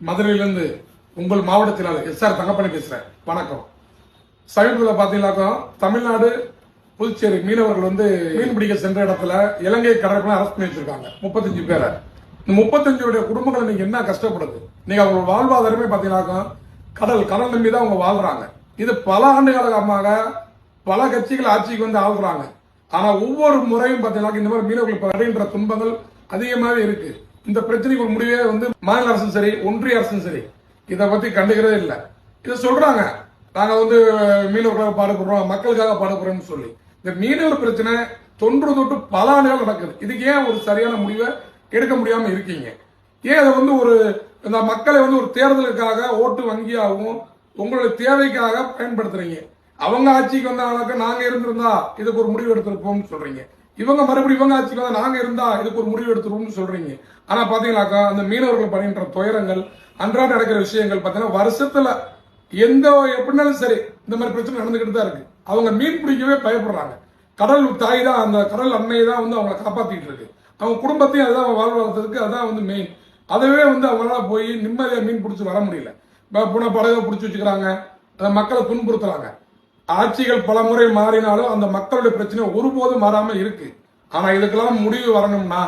மதுரையிலிருந்து உங்கள் மாவட்ட செயலாளர் எஸ்.ஆர். தங்கப்பணி பேசுறேன். வணக்கம். சமீபத்தில் பாத்தீங்கன்னாக்கா தமிழ்நாடு புதுச்சேரி மீனவர்கள் மீன் பிடிக்க சென்ற இடத்துல இலங்கை கடற்படை அரெஸ்ட் பண்ணி வச்சிருக்காங்க 35 பேரை. இந்த 35 குடும்பங்கள் இன்னைக்கு என்ன கஷ்டப்படுது? நீங்க அவங்க வாழ்வாதாரமே பாத்தீங்கன்னாக்கா கடல் நம்பி தான் அவங்க வாழ்றாங்க. இது பல ஆண்டு காலமாக பல கட்சிகள் ஆட்சிக்கு வந்து ஆள்றாங்க. ஆனா ஒவ்வொரு முறையும் பாத்தீங்கன்னா இந்த மாதிரி மீனவர்கள் அடைகின்ற துன்பங்கள் அதிகமாவே இருக்கு. இந்த பிரச்சனைக்கு ஒரு முடிவே மாநில அரசும் சரி ஒன்றிய அரசும் சரி இதை பத்தி கண்டுக்கிறதே இல்லை. இதை சொல்றாங்க, நாங்க மீனவர்களாக பாடுபடுறோம், மக்களுக்காக பாடுபடுறோம்னு சொல்லி. இந்த மீனவர் பிரச்சனை தொன்று பல ஆண்டுகள் நடக்குது. இதுக்கு ஏன் ஒரு சரியான முடிவை எடுக்க முடியாம இருக்கீங்க? ஏன் அதை இந்த மக்களை ஒரு தேர்தலுக்காக ஓட்டு வங்கியாகவும் உங்களுடைய தேவைக்காக பயன்படுத்துறீங்க? அவங்க ஆட்சிக்கு வந்தாங்கனாக்கா நாங்க இருந்திருந்தா இதுக்கு ஒரு முடிவு எடுத்திருப்போம்னு சொல்றீங்க. இவங்க மறுபடியும் இவங்க ஆட்சிக்கு வந்தா நாங்க இருந்தா இதுக்கு ஒரு முடிவு எடுத்துருவோம்னு சொல்றீங்க. ஆனா பாத்தீங்கன்னாக்கா அந்த மீனவர்கள் பணின்ற துயரங்கள் அன்றாட நடக்கிற விஷயங்கள் பாத்தீங்கன்னா வருஷத்துல எப்படினாலும் சரி இந்த மாதிரி பிரச்சனை நடந்துகிட்டு தான் இருக்கு. அவங்க மீன் பிடிக்கவே பயப்படுறாங்க. கடல் தாய் தான், அந்த கடல் அன்னை தான் அவங்களை காப்பாத்திட்டு இருக்கு. அவங்க குடும்பத்தையும் அதான் வாழ்வாதாரத்துக்கு அதான் மெயின். அதவே அவங்களால போய் நிம்மதியா மீன் பிடிச்சி வர முடியல. படகை பிடிச்சி வச்சுக்கிறாங்க, அந்த மக்களை துன்புறுத்துறாங்க. ஆட்சிகள் பல முறை மாறினாலும் அந்த மக்களுடைய பிரச்சனை ஒருபோதும் மாறாம இருக்கு. ஆனா இதுக்கெல்லாம் முடிவு வரணும்னா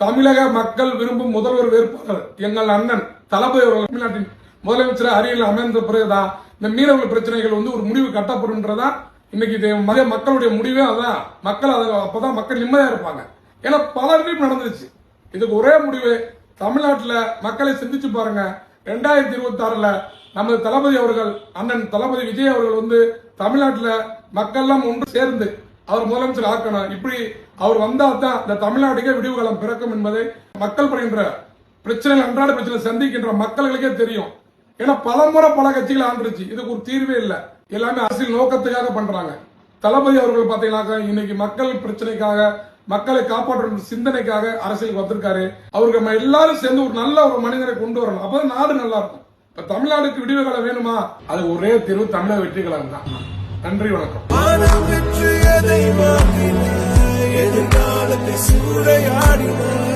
தமிழக மக்கள் விரும்பும் முதல்வர் வேட்பாளர் எங்கள் அண்ணன் தளபதி அவர்கள் தமிழ்நாட்டின் முதலமைச்சர் அருகில் அமைந்த பிறகுதான் இந்த மீனவர்கள் பிரச்சனைகள் ஒரு முடிவு கட்டப்படும்ன்றதா இன்னைக்கு மக்களுடைய முடிவே அதான். மக்கள் அப்பதான் மக்கள் நிம்மதியா இருப்பாங்க. ஏன்னா பல நடந்துருச்சு. இதுக்கு ஒரே முடிவு, தமிழ்நாட்டில் மக்களை சிந்திச்சு பாருங்க. 2026 நமது தளபதி அவர்கள் அண்ணன் தளபதி விஜய் அவர்கள் தமிழ்நாட்டில் மக்கள் எல்லாம் ஒன்று சேர்ந்து அவர் முதலமைச்சர் ஆக்கணும். இப்படி அவர் வந்தா தான் இந்த தமிழ்நாட்டுக்கே விடிவு காலம் பிறக்கும் என்பதை மக்கள் படுகின்ற பிரச்சனைகள் அன்றாட பிரச்சனை சந்திக்கின்ற மக்களுக்கே தெரியும். ஏன்னா பலமுறை பல கட்சிகள் ஆண்டுருச்சு. இதுக்கு ஒரு தீர்வே இல்லை. எல்லாமே அரசியல் நோக்கத்துக்காக பண்றாங்க. தளபதி அவர்கள் பாத்தீங்கன்னாக்கா இன்னைக்கு மக்கள் பிரச்சனைக்காக மக்களை காப்பாற்ற சிந்தனைக்காக அரசியலுக்கு வந்திருக்காரு. அவருக்கு எல்லாரும் சேர்ந்து ஒரு நல்ல ஒரு மனிதரை கொண்டு வரணும். அப்பதான் நாடு நல்லா இருக்கும். இப்ப தமிழ்நாடுக்கு விடிவு காலம் வேணுமா? அது ஒரே தீர்வு தமிழக வெற்றி காலம் தான். நன்றி, வணக்கம். எதிர்காலத்தை சூறையாடினாய்.